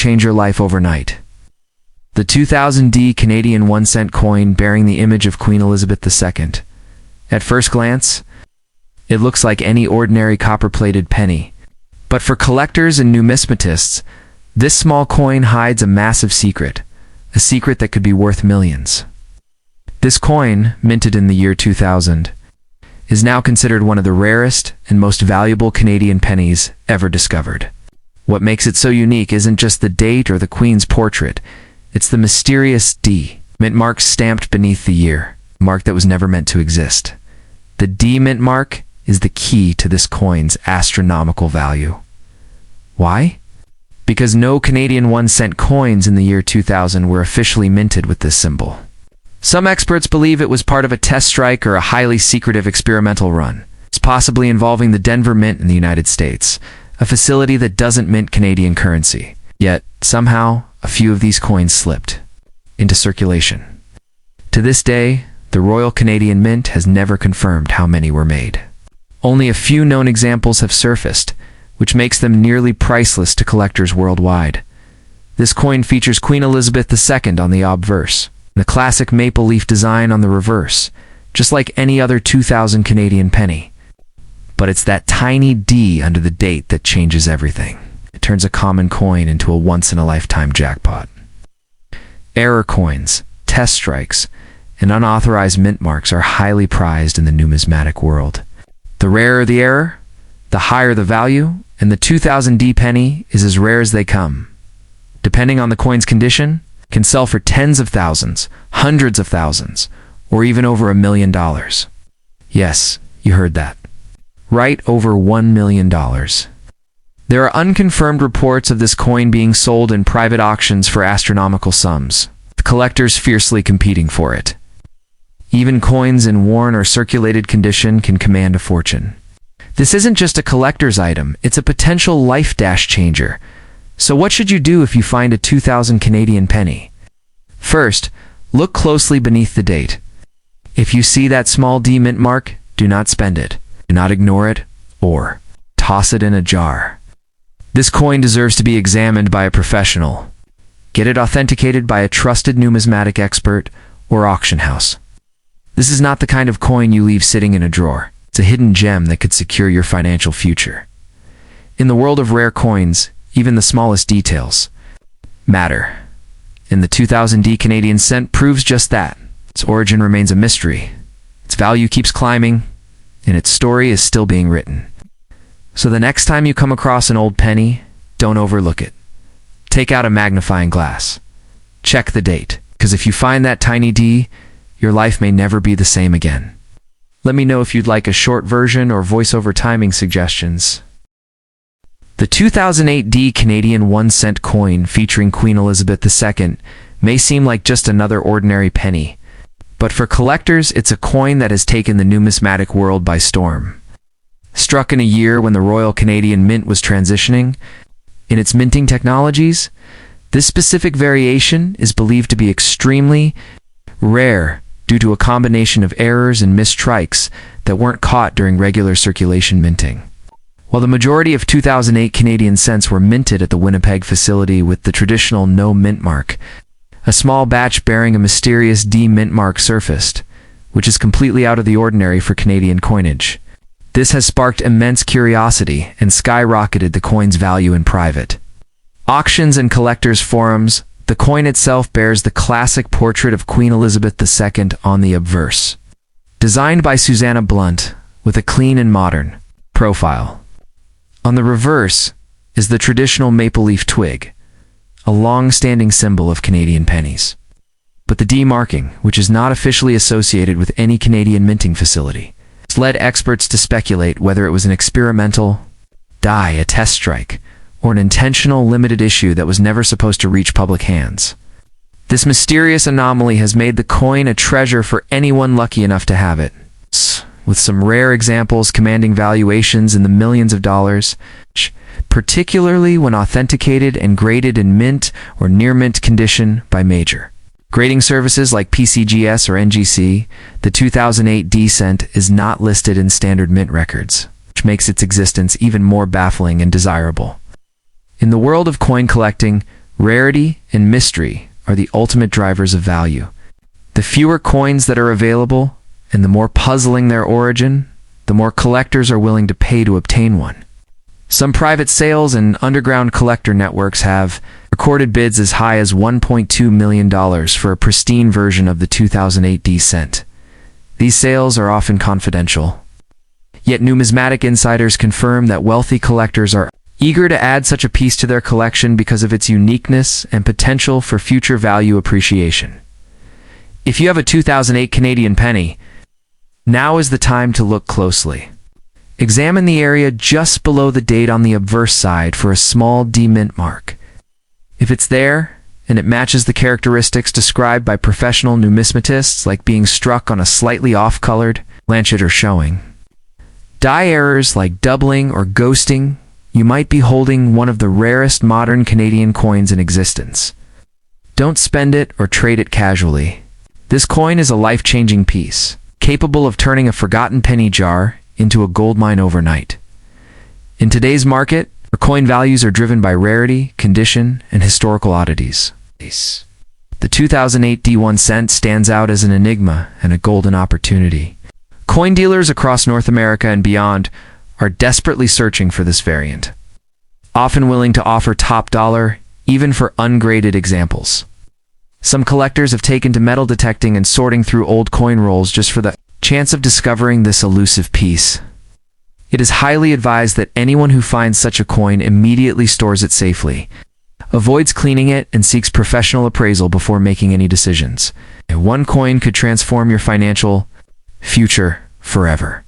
change your life overnight. The 2000D Canadian 1-cent coin bearing the image of Queen Elizabeth II. At first glance, it looks like any ordinary copper-plated penny. But for collectors and numismatists, this small coin hides a massive secret, a secret that could be worth millions. This coin, minted in the year 2000, is now considered one of the rarest and most valuable Canadian pennies ever discovered. What makes it so unique isn't just the date or the Queen's portrait, it's the mysterious D mint mark stamped beneath the year, a mark that was never meant to exist. The D mint mark is the key to this coin's astronomical value. Why? Because no Canadian 1-cent coins in the year 2000 were officially minted with this symbol. Some experts believe it was part of a test strike or a highly secretive experimental run. It's possibly involving the Denver Mint in the United States, a facility that doesn't mint Canadian currency. Yet, somehow, a few of these coins slipped into circulation. To this day, the Royal Canadian Mint has never confirmed how many were made. Only a few known examples have surfaced, which makes them nearly priceless to collectors worldwide. This coin features Queen Elizabeth II on the obverse, and the classic maple leaf design on the reverse, just like any other 2000 Canadian penny. But it's that tiny D under the date that changes everything. It turns a common coin into a once-in-a-lifetime jackpot. Error coins, test strikes, and unauthorized mint marks are highly prized in the numismatic world. The rarer the error, the higher the value, and the 2000D penny is as rare as they come. Depending on the coin's condition, it can sell for tens of thousands, hundreds of thousands, or even over $1 million. Yes, you heard that. Right over $1 million. There are unconfirmed reports of this coin being sold in private auctions for astronomical sums, with collectors fiercely competing for it. Even coins in worn or circulated condition can command a fortune. This isn't just a collector's item, it's a potential life changer. So what should you do if you find a 2000 Canadian penny? First, look closely beneath the date. If you see that small D mint mark, do not spend it, do not ignore it, or toss it in a jar. This coin deserves to be examined by a professional. Get it authenticated by a trusted numismatic expert or auction house. This is not the kind of coin you leave sitting in a drawer. It's a hidden gem that could secure your financial future. In the world of rare coins, even the smallest details matter. And the 2000D Canadian cent proves just that. Its origin remains a mystery. Its value keeps climbing, and its story is still being written. So the next time you come across an old penny, don't overlook it. Take out a magnifying glass. Check the date, because if you find that tiny D, your life may never be the same again. Let me know if you'd like a short version or voiceover timing suggestions. The 2008D Canadian 1-cent coin featuring Queen Elizabeth II may seem like just another ordinary penny, but for collectors, it's a coin that has taken the numismatic world by storm. Struck in a year when the Royal Canadian Mint was transitioning in its minting technologies, this specific variation is believed to be extremely rare due to a combination of errors and missed strikes that weren't caught during regular circulation minting. While the majority of 2008 Canadian cents were minted at the Winnipeg facility with the traditional no mint mark, a small batch bearing a mysterious D mint mark surfaced, which is completely out of the ordinary for Canadian coinage. This has sparked immense curiosity and skyrocketed the coin's value in private auctions and collectors' forums. The coin itself bears the classic portrait of Queen Elizabeth II on the obverse, designed by Susanna Blunt with a clean and modern profile. On the reverse is the traditional maple leaf twig, a long-standing symbol of Canadian pennies. But the D marking, which is not officially associated with any Canadian minting facility, has led experts to speculate whether it was an experimental die, a test strike, or an intentional limited issue that was never supposed to reach public hands. This mysterious anomaly has made the coin a treasure for anyone lucky enough to have it, with some rare examples commanding valuations in the millions of dollars, particularly when authenticated and graded in mint or near mint condition by major grading services like PCGS or NGC. The 2008 D cent is not listed in standard mint records, which makes its existence even more baffling and desirable. In the world of coin collecting, Rarity and mystery are the ultimate drivers of value. The fewer coins that are available, and the more puzzling their origin, the more collectors are willing to pay to obtain one. Some private sales and underground collector networks have recorded bids as high as $1.2 million for a pristine version of the 2008 D cent. These sales are often confidential. Yet numismatic insiders confirm that wealthy collectors are eager to add such a piece to their collection because of its uniqueness and potential for future value appreciation. If you have a 2008 Canadian penny, now is the time to look closely. Examine the area just below the date on the obverse side for a small D-mint mark. If it's there, and it matches the characteristics described by professional numismatists like being struck on a slightly off-colored lancet or showing die errors like doubling or ghosting, you might be holding one of the rarest modern Canadian coins in existence. Don't spend it or trade it casually. This coin is a life-changing piece, capable of turning a forgotten penny jar into a gold mine overnight. In today's market, our coin values are driven by rarity, condition, and historical oddities. The 2008 D1 cent stands out as an enigma and a golden opportunity. Coin dealers across North America and beyond are desperately searching for this variant, often willing to offer top dollar, even for ungraded examples. Some collectors have taken to metal detecting and sorting through old coin rolls just for the chance of discovering this elusive piece. It is highly advised that anyone who finds such a coin immediately stores it safely, avoids cleaning it, and seeks professional appraisal before making any decisions. One coin could transform your financial future forever.